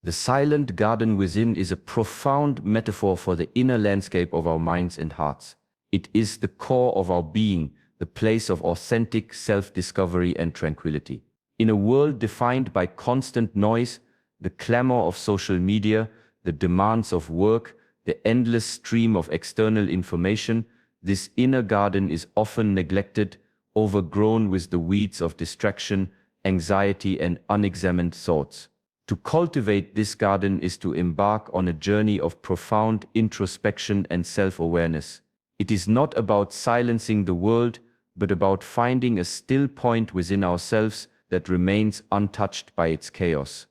The silent garden within is a profound metaphor for the inner landscape of our minds and hearts. It is the core of our being, the place of authentic self-discovery and tranquility. In a world defined by constant noise, the clamor of social media, the demands of work, the endless stream of external information, this inner garden is often neglected, overgrown with the weeds of distraction, anxiety, and unexamined thoughts. To cultivate this garden is to embark on a journey of profound introspection and self-awareness. It is not about silencing the world, but about finding a still point within ourselves that remains untouched by its chaos.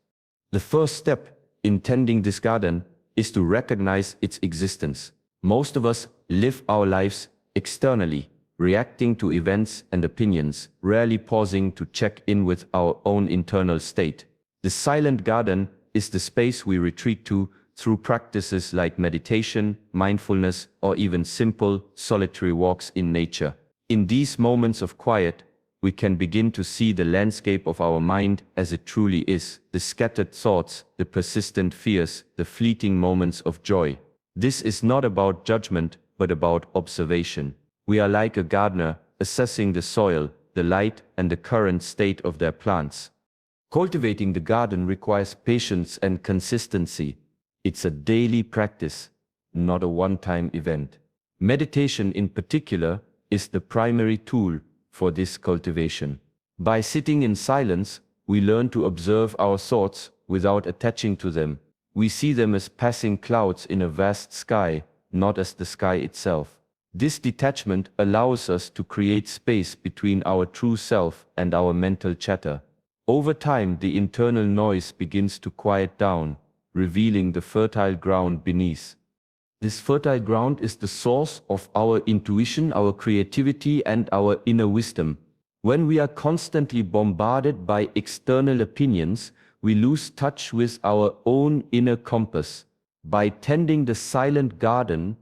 The first step in tending this garden is to recognize its existence. Most of us live our lives externally, reacting to events and opinions, rarely pausing to check in with our own internal state. The silent garden is the space we retreat to through practices like meditation, mindfulness, or even simple, solitary walks in nature. In these moments of quiet, we can begin to see the landscape of our mind as it truly is, the scattered thoughts, the persistent fears, the fleeting moments of joy. This is not about judgment, but about observation. We are like a gardener, assessing the soil, the light, and the current state of their plants. Cultivating the garden requires patience and consistency. It's a daily practice, not a one-time event. Meditation in particular is the primary tool for this cultivation. By sitting in silence, we learn to observe our thoughts without attaching to them. We see them as passing clouds in a vast sky, not as the sky itself. This detachment allows us to create space between our true self and our mental chatter. Over time, the internal noise begins to quiet down, revealing the fertile ground beneath. This fertile ground is the source of our intuition, our creativity, and our inner wisdom. When we are constantly bombarded by external opinions, we lose touch with our own inner compass. By tending the silent garden,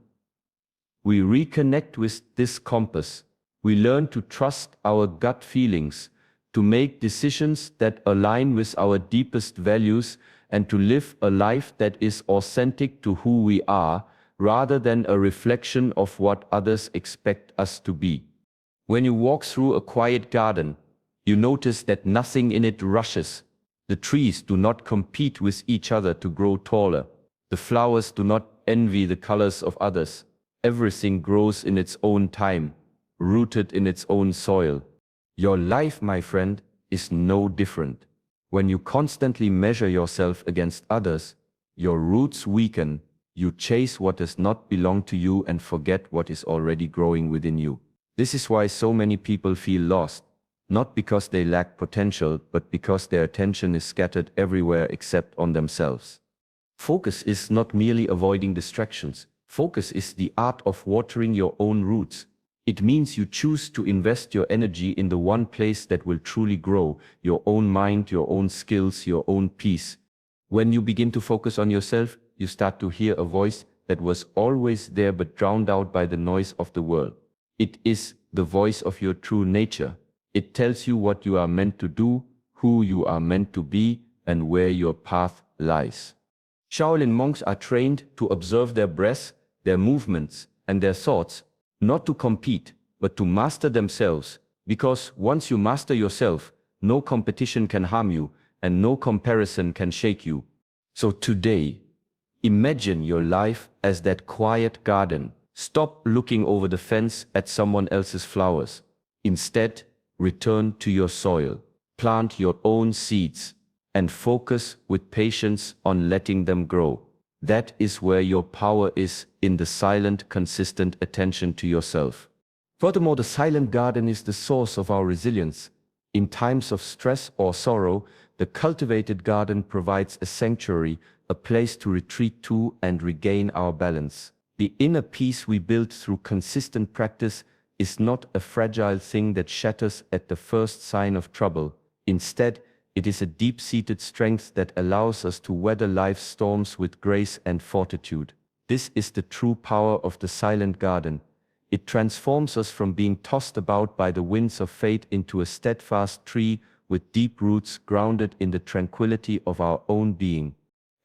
we reconnect with this compass. We learn to trust our gut feelings, to make decisions that align with our deepest values, and to live a life that is authentic to who we are, rather than a reflection of what others expect us to be. When you walk through a quiet garden, you notice that nothing in it rushes. The trees do not compete with each other to grow taller. The flowers do not envy the colors of others. Everything grows in its own time, rooted in its own soil. Your life, my friend, is no different. When you constantly measure yourself against others, your roots weaken, you chase what does not belong to you and forget what is already growing within you. This is why so many people feel lost, not because they lack potential, but because their attention is scattered everywhere except on themselves. Focus is not merely avoiding distractions. Focus is the art of watering your own roots. It means you choose to invest your energy in the one place that will truly grow, your own mind, your own skills, your own peace. When you begin to focus on yourself, you start to hear a voice that was always there but drowned out by the noise of the world. It is the voice of your true nature. It tells you what you are meant to do, who you are meant to be, and where your path lies. Shaolin monks are trained to observe their breath, their movements, and their thoughts, not to compete, but to master themselves, because once you master yourself, no competition can harm you, and no comparison can shake you. So today, imagine your life as that quiet garden. Stop looking over the fence at someone else's flowers. Instead, return to your soil, plant your own seeds, and focus with patience on letting them grow. That is where your power is, in the silent, consistent attention to yourself. Furthermore, the silent garden is the source of our resilience. In times of stress or sorrow, the cultivated garden provides a sanctuary, a place to retreat to and regain our balance. The inner peace we build through consistent practice is not a fragile thing that shatters at the first sign of trouble. Instead, it is a deep-seated strength that allows us to weather life's storms with grace and fortitude. This is the true power of the silent garden. It transforms us from being tossed about by the winds of fate into a steadfast tree with deep roots grounded in the tranquility of our own being.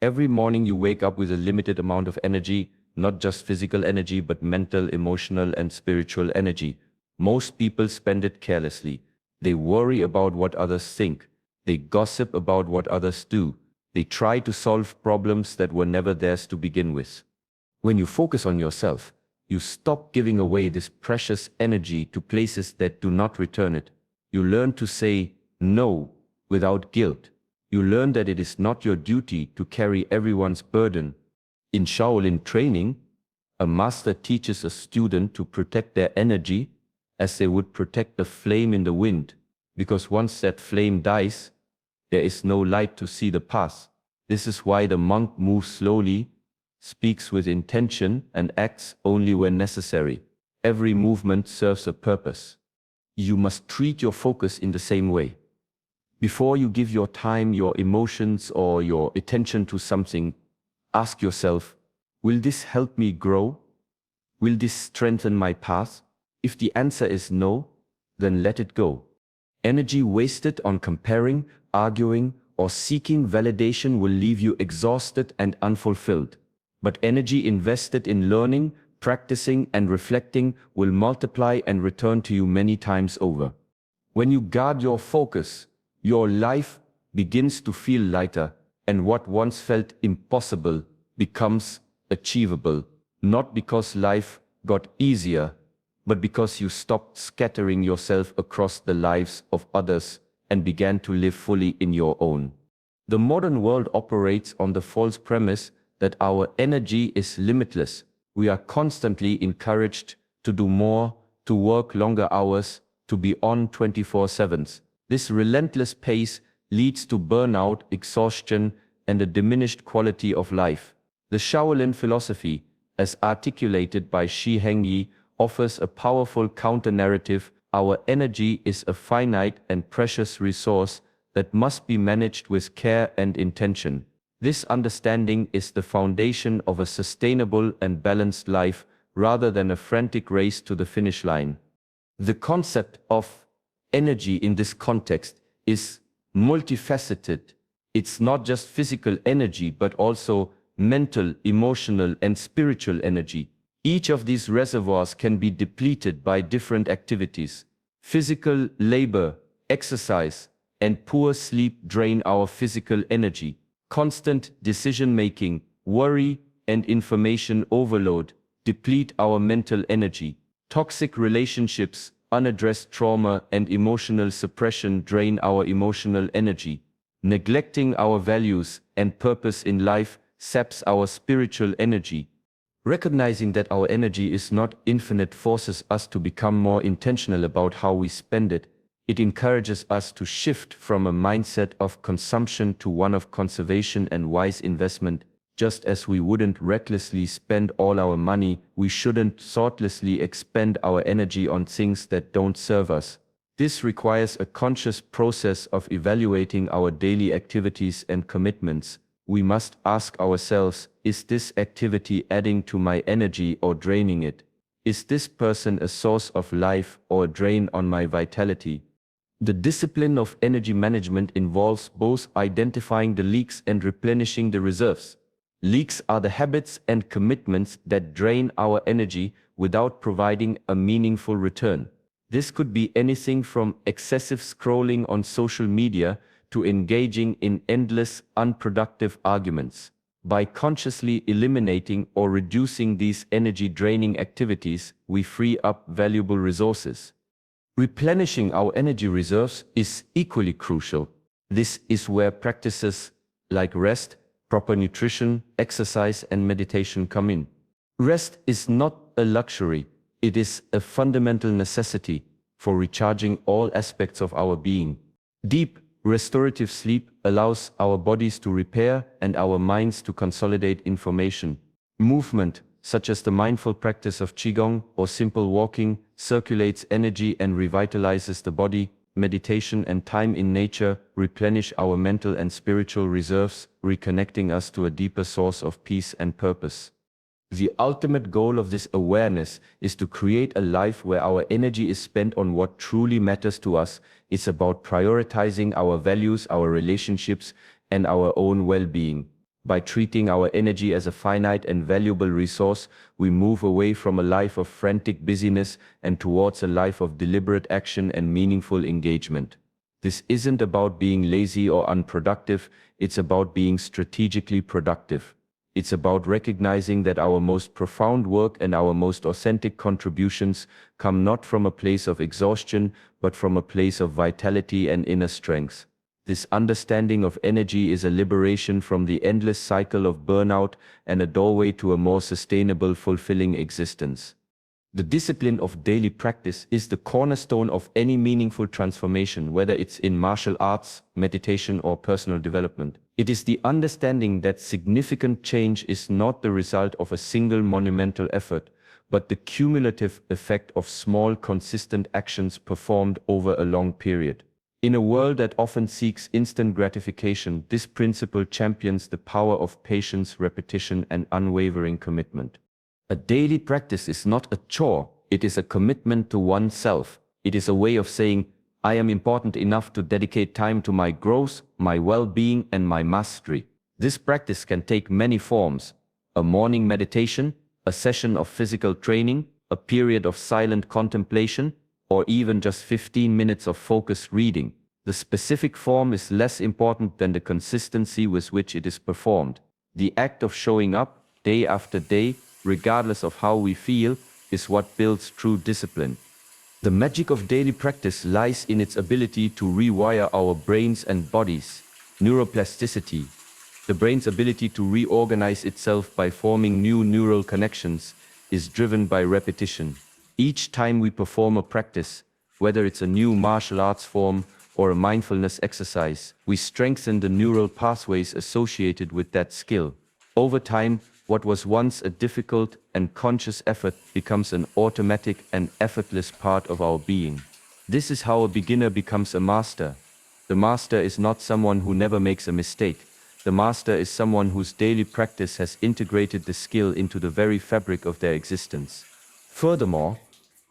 Every morning you wake up with a limited amount of energy, not just physical energy, but mental, emotional, and spiritual energy. Most people spend it carelessly. They worry about what others think. They gossip about what others do. They try to solve problems that were never theirs to begin with. When you focus on yourself, you stop giving away this precious energy to places that do not return it. You learn to say no without guilt. You learn that it is not your duty to carry everyone's burden. In Shaolin training, a master teaches a student to protect their energy as they would protect the flame in the wind, because once that flame dies, there is no light to see the path. This is why the monk moves slowly, speaks with intention, and acts only when necessary. Every movement serves a purpose. You must treat your focus in the same way. Before you give your time, your emotions, or your attention to something, ask yourself, will this help me grow? Will this strengthen my path? If the answer is no, then let it go. Energy wasted on comparing, arguing, or seeking validation will leave you exhausted and unfulfilled. But energy invested in learning, practicing, and reflecting will multiply and return to you many times over. When you guard your focus, your life begins to feel lighter, and what once felt impossible becomes achievable, not because life got easier, but because you stopped scattering yourself across the lives of others and began to live fully in your own. The modern world operates on the false premise that our energy is limitless. We are constantly encouraged to do more, to work longer hours, to be on 24/7. This relentless pace leads to burnout, exhaustion, and a diminished quality of life. The Shaolin philosophy, as articulated by Shi Heng, offers a powerful counter-narrative. Our energy is a finite and precious resource that must be managed with care and intention. This understanding is the foundation of a sustainable and balanced life rather than a frantic race to the finish line. The concept of energy in this context is multifaceted. It's not just physical energy, but also mental, emotional, and spiritual energy. Each of these reservoirs can be depleted by different activities. Physical labor, exercise, and poor sleep drain our physical energy. Constant decision-making, worry, and information overload deplete our mental energy. Toxic relationships, unaddressed trauma, and emotional suppression drain our emotional energy. Neglecting our values and purpose in life saps our spiritual energy. Recognizing that our energy is not infinite forces us to become more intentional about how we spend it. It encourages us to shift from a mindset of consumption to one of conservation and wise investment. Just as we wouldn't recklessly spend all our money, we shouldn't thoughtlessly expend our energy on things that don't serve us. This requires a conscious process of evaluating our daily activities and commitments. We must ask ourselves, is this activity adding to my energy or draining it? Is this person a source of life or a drain on my vitality? The discipline of energy management involves both identifying the leaks and replenishing the reserves. Leaks are the habits and commitments that drain our energy without providing a meaningful return. This could be anything from excessive scrolling on social media to engaging in endless, unproductive arguments. By consciously eliminating or reducing these energy-draining activities, we free up valuable resources. Replenishing our energy reserves is equally crucial. This is where practices like rest, proper nutrition, exercise, and meditation come in. Rest is not a luxury, it is a fundamental necessity for recharging all aspects of our being. Deep, restorative sleep allows our bodies to repair and our minds to consolidate information. Movement, such as the mindful practice of Qigong or simple walking, circulates energy and revitalizes the body. Meditation and time in nature replenish our mental and spiritual reserves, reconnecting us to a deeper source of peace and purpose. The ultimate goal of this awareness is to create a life where our energy is spent on what truly matters to us. It's about prioritizing our values, our relationships, and our own well-being. By treating our energy as a finite and valuable resource, we move away from a life of frantic busyness and towards a life of deliberate action and meaningful engagement. This isn't about being lazy or unproductive, it's about being strategically productive. It's about recognizing that our most profound work and our most authentic contributions come not from a place of exhaustion, but from a place of vitality and inner strength. This understanding of energy is a liberation from the endless cycle of burnout and a doorway to a more sustainable, fulfilling existence. The discipline of daily practice is the cornerstone of any meaningful transformation, whether it's in martial arts, meditation, or personal development. It is the understanding that significant change is not the result of a single monumental effort, but the cumulative effect of small, consistent actions performed over a long period. In a world that often seeks instant gratification, this principle champions the power of patience, repetition, and unwavering commitment. A daily practice is not a chore, it is a commitment to oneself. It is a way of saying, I am important enough to dedicate time to my growth, my well-being, and my mastery. This practice can take many forms: a morning meditation, a session of physical training, a period of silent contemplation, or even just 15 minutes of focused reading. The specific form is less important than the consistency with which it is performed. The act of showing up, day after day, regardless of how we feel, is what builds true discipline. The magic of daily practice lies in its ability to rewire our brains and bodies. Neuroplasticity, the brain's ability to reorganize itself by forming new neural connections, is driven by repetition. Each time we perform a practice, whether it's a new martial arts form or a mindfulness exercise, we strengthen the neural pathways associated with that skill. Over time, what was once a difficult and conscious effort becomes an automatic and effortless part of our being. This is how a beginner becomes a master. The master is not someone who never makes a mistake. The master is someone whose daily practice has integrated the skill into the very fabric of their existence. Furthermore,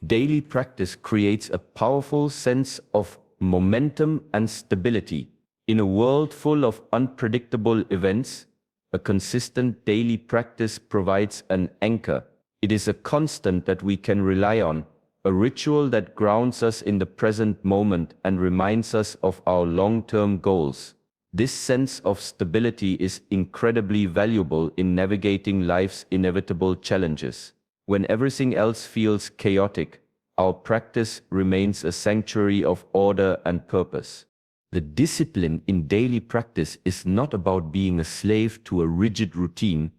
daily practice creates a powerful sense of momentum and stability. In a world full of unpredictable events, a consistent daily practice provides an anchor. It is a constant that we can rely on, a ritual that grounds us in the present moment and reminds us of our long-term goals. This sense of stability is incredibly valuable in navigating life's inevitable challenges. When everything else feels chaotic, our practice remains a sanctuary of order and purpose. The discipline in daily practice is not about being a slave to a rigid routine.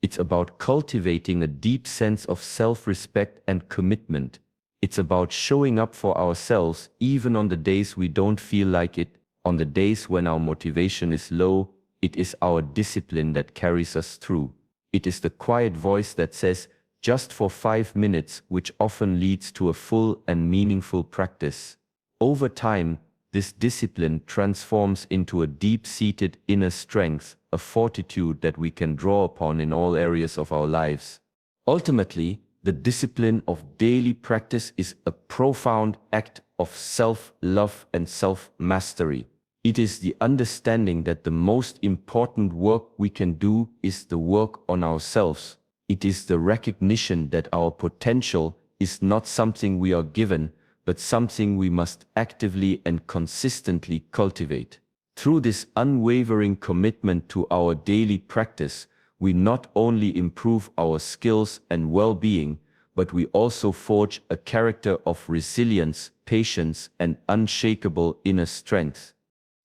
It's about cultivating a deep sense of self-respect and commitment. It's about showing up for ourselves even on the days we don't feel like it, on the days when our motivation is low. It is our discipline that carries us through. It is the quiet voice that says, just for 5 minutes, which often leads to a full and meaningful practice. Over time, this discipline transforms into a deep-seated inner strength, a fortitude that we can draw upon in all areas of our lives. Ultimately, the discipline of daily practice is a profound act of self-love and self-mastery. It is the understanding that the most important work we can do is the work on ourselves. It is the recognition that our potential is not something we are given, but something we must actively and consistently cultivate. Through this unwavering commitment to our daily practice, we not only improve our skills and well-being, but we also forge a character of resilience, patience, and unshakable inner strength.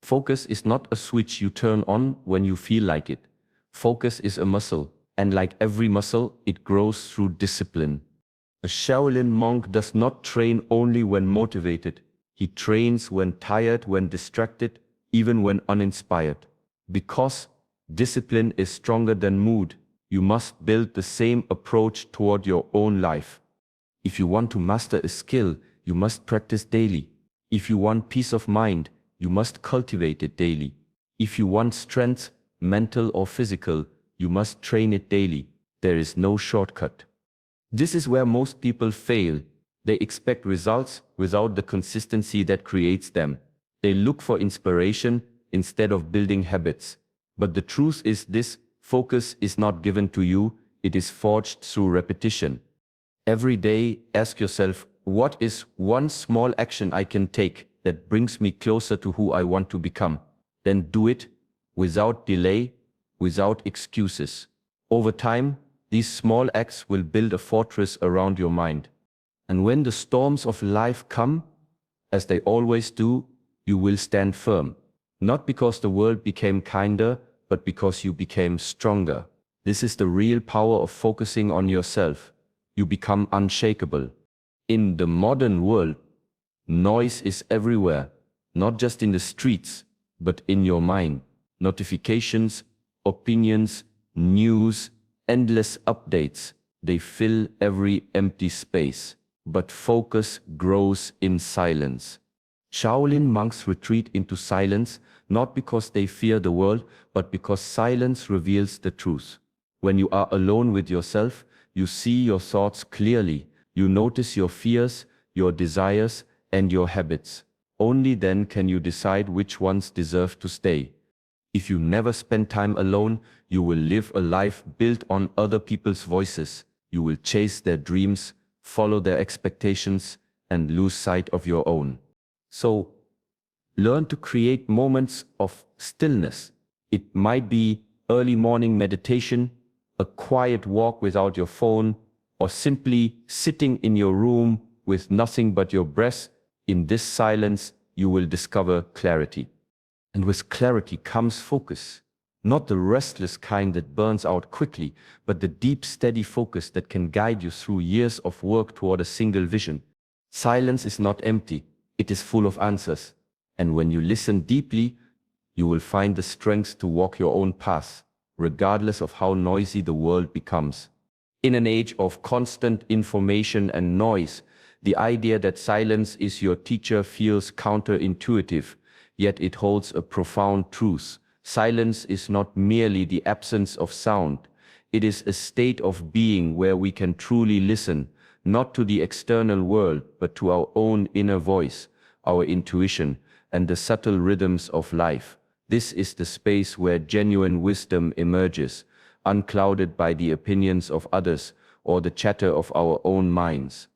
Focus is not a switch you turn on when you feel like it. Focus is a muscle, and like every muscle, it grows through discipline. A Shaolin monk does not train only when motivated. He trains when tired, when distracted, even when uninspired. Because discipline is stronger than mood, you must build the same approach toward your own life. If you want to master a skill, you must practice daily. If you want peace of mind, you must cultivate it daily. If you want strength, mental or physical, you must train it daily. There is no shortcut. This is where most people fail. They expect results without the consistency that creates them. They look for inspiration instead of building habits. But the truth is this: Focus is not given to you, it is forged through repetition. Every day, ask yourself, what is one small action I can take that brings me closer to who I want to become? Then do it without delay, without excuses. Over time, these small acts will build a fortress around your mind. And when the storms of life come, as they always do, you will stand firm. Not because the world became kinder, but because you became stronger. This is the real power of focusing on yourself. You become unshakable. In the modern world, noise is everywhere, not just in the streets, but in your mind. Notifications, opinions, news, endless updates, they fill every empty space. But focus grows in silence. Shaolin monks retreat into silence, not because they fear the world, but because silence reveals the truth. When you are alone with yourself, you see your thoughts clearly, you notice your fears, your desires, and your habits. Only then can you decide which ones deserve to stay. If you never spend time alone, you will live a life built on other people's voices. You will chase their dreams, follow their expectations, and lose sight of your own. So, learn to create moments of stillness. It might be early morning meditation, a quiet walk without your phone, or simply sitting in your room with nothing but your breath. In this silence, you will discover clarity. And with clarity comes focus. Not the restless kind that burns out quickly, but the deep, steady focus that can guide you through years of work toward a single vision. Silence is not empty, it is full of answers. And when you listen deeply, you will find the strength to walk your own path, regardless of how noisy the world becomes. In an age of constant information and noise, the idea that silence is your teacher feels counterintuitive, yet it holds a profound truth. Silence is not merely the absence of sound. It is a state of being where we can truly listen, not to the external world, but to our own inner voice, our intuition, and the subtle rhythms of life. This is the space where genuine wisdom emerges, unclouded by the opinions of others or the chatter of our own minds.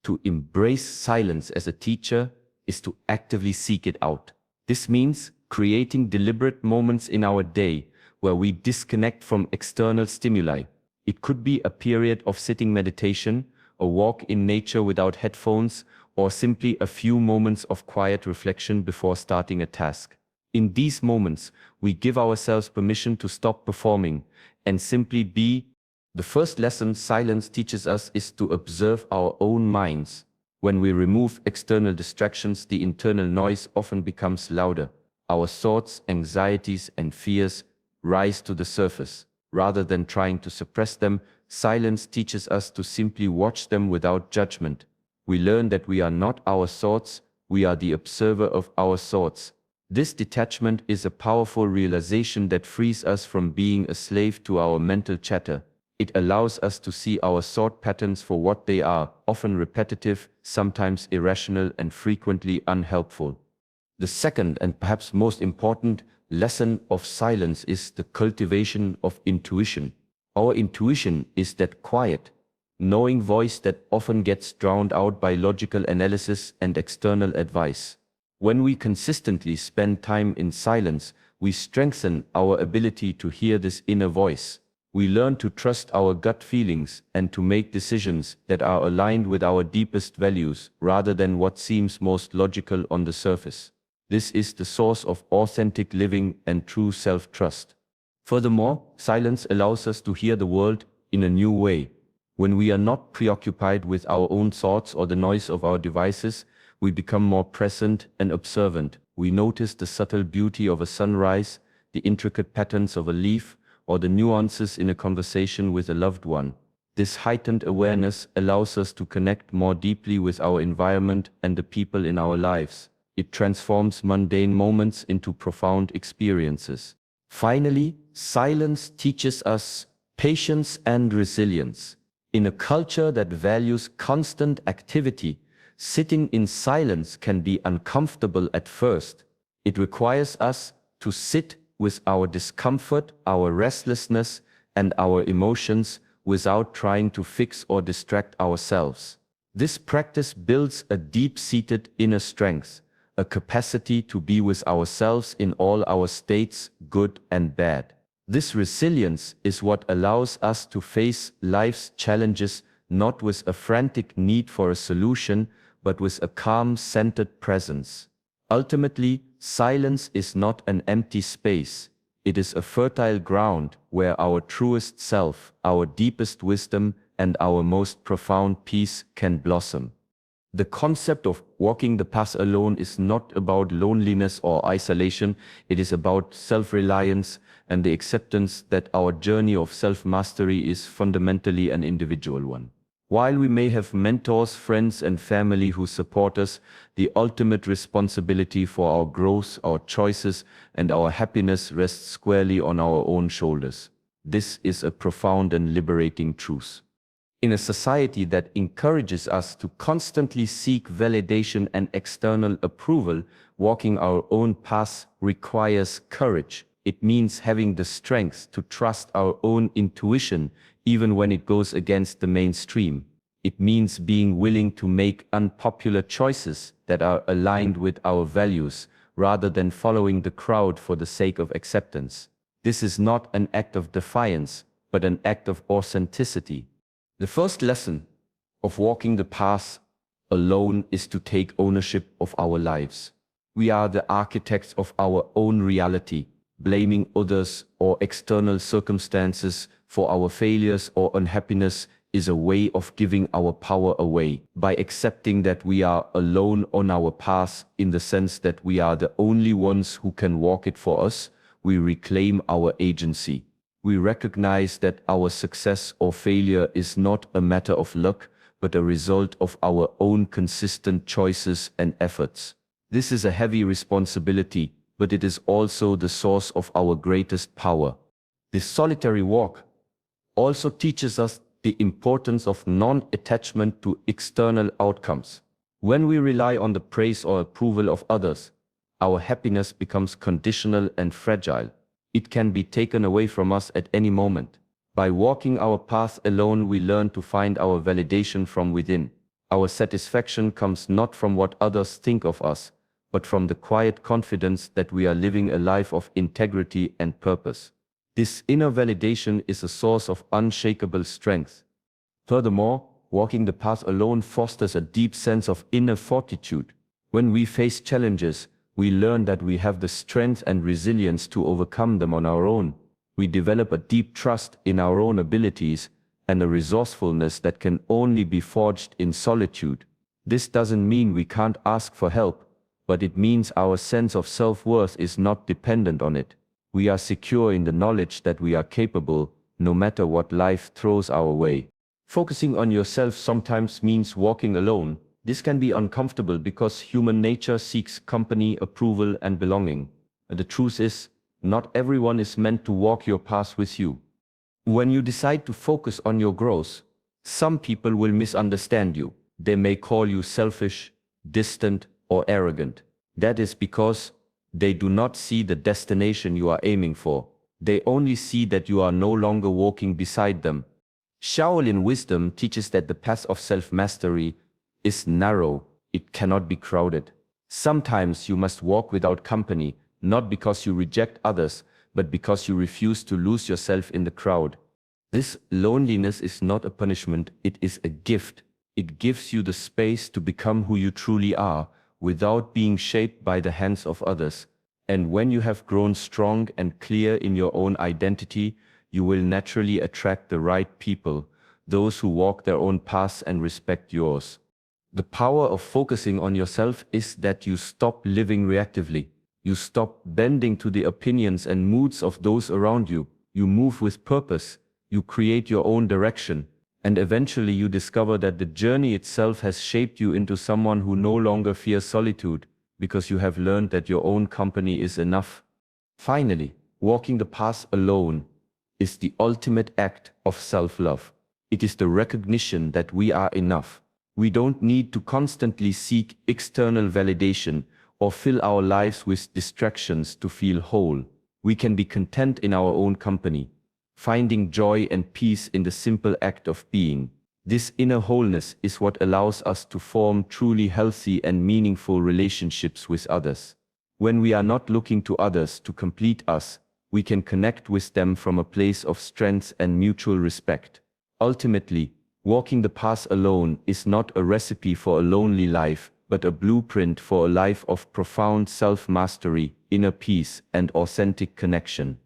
To embrace silence as a teacher is to actively seek it out. This means creating deliberate moments in our day where we disconnect from external stimuli. It could be a period of sitting meditation, a walk in nature without headphones, or simply a few moments of quiet reflection before starting a task. In these moments, we give ourselves permission to stop performing and simply be. The first lesson silence teaches us is to observe our own minds. When we remove external distractions, the internal noise often becomes louder. Our thoughts, anxieties, and fears rise to the surface. Rather than trying to suppress them, silence teaches us to simply watch them without judgment. We learn that we are not our thoughts, we are the observer of our thoughts. This detachment is a powerful realization that frees us from being a slave to our mental chatter. It allows us to see our thought patterns for what they are, often repetitive, sometimes irrational, and frequently unhelpful. The second and perhaps most important lesson of silence is the cultivation of intuition. Our intuition is that quiet, knowing voice that often gets drowned out by logical analysis and external advice. When we consistently spend time in silence, we strengthen our ability to hear this inner voice. We learn to trust our gut feelings and to make decisions that are aligned with our deepest values rather than what seems most logical on the surface. This is the source of authentic living and true self-trust. Furthermore, silence allows us to hear the world in a new way. When we are not preoccupied with our own thoughts or the noise of our devices, we become more present and observant. We notice the subtle beauty of a sunrise, the intricate patterns of a leaf, or the nuances in a conversation with a loved one. This heightened awareness allows us to connect more deeply with our environment and the people in our lives. It transforms mundane moments into profound experiences. Finally, silence teaches us patience and resilience. In a culture that values constant activity, sitting in silence can be uncomfortable at first. It requires us to sit with our discomfort, our restlessness, and our emotions without trying to fix or distract ourselves. This practice builds a deep-seated inner strength, a capacity to be with ourselves in all our states, good and bad. This resilience is what allows us to face life's challenges not with a frantic need for a solution, but with a calm, centered presence. Ultimately, silence is not an empty space. It is a fertile ground where our truest self, our deepest wisdom, and our most profound peace can blossom. The concept of walking the path alone is not about loneliness or isolation. It is about self-reliance and the acceptance that our journey of self-mastery is fundamentally an individual one. While we may have mentors, friends, and family who support us, the ultimate responsibility for our growth, our choices, and our happiness rests squarely on our own shoulders. This is a profound and liberating truth. In a society that encourages us to constantly seek validation and external approval, walking our own path requires courage. It means having the strength to trust our own intuition, even when it goes against the mainstream. It means being willing to make unpopular choices that are aligned with our values, rather than following the crowd for the sake of acceptance. This is not an act of defiance, but an act of authenticity. The first lesson of walking the path alone is to take ownership of our lives. We are the architects of our own reality. Blaming others or external circumstances for our failures or unhappiness is a way of giving our power away. By accepting that we are alone on our path, in the sense that we are the only ones who can walk it for us, we reclaim our agency. We recognize that our success or failure is not a matter of luck, but a result of our own consistent choices and efforts. This is a heavy responsibility, but it is also the source of our greatest power. This solitary walk also teaches us the importance of non-attachment to external outcomes. When we rely on the praise or approval of others, our happiness becomes conditional and fragile. It can be taken away from us at any moment. By walking our path alone, we learn to find our validation from within. Our satisfaction comes not from what others think of us, but from the quiet confidence that we are living a life of integrity and purpose. This inner validation is a source of unshakable strength. Furthermore, walking the path alone fosters a deep sense of inner fortitude. When we face challenges, we learn that we have the strength and resilience to overcome them on our own. We develop a deep trust in our own abilities and a resourcefulness that can only be forged in solitude. This doesn't mean we can't ask for help, but it means our sense of self-worth is not dependent on it. We are secure in the knowledge that we are capable, no matter what life throws our way. Focusing on yourself sometimes means walking alone. This can be uncomfortable because human nature seeks company, approval, and belonging. The truth is, not everyone is meant to walk your path with you. When you decide to focus on your growth, some people will misunderstand you. They may call you selfish, distant, or arrogant. That is because they do not see the destination you are aiming for. They only see that you are no longer walking beside them. Shaolin wisdom teaches that the path of self-mastery is narrow. It cannot be crowded. Sometimes you must walk without company, not because you reject others, but because you refuse to lose yourself in the crowd. This loneliness is not a punishment, it is a gift. It gives you the space to become who you truly are, without being shaped by the hands of others. And when you have grown strong and clear in your own identity, you will naturally attract the right people, those who walk their own paths and respect yours. The power of focusing on yourself is that you stop living reactively. You stop bending to the opinions and moods of those around you. You move with purpose. You create your own direction. And eventually you discover that the journey itself has shaped you into someone who no longer fears solitude, because you have learned that your own company is enough. Finally, walking the path alone is the ultimate act of self-love. It is the recognition that we are enough. We don't need to constantly seek external validation or fill our lives with distractions to feel whole. We can be content in our own company, finding joy and peace in the simple act of being. This inner wholeness is what allows us to form truly healthy and meaningful relationships with others. When we are not looking to others to complete us, we can connect with them from a place of strength and mutual respect. Ultimately, walking the path alone is not a recipe for a lonely life, but a blueprint for a life of profound self-mastery, inner peace, and authentic connection.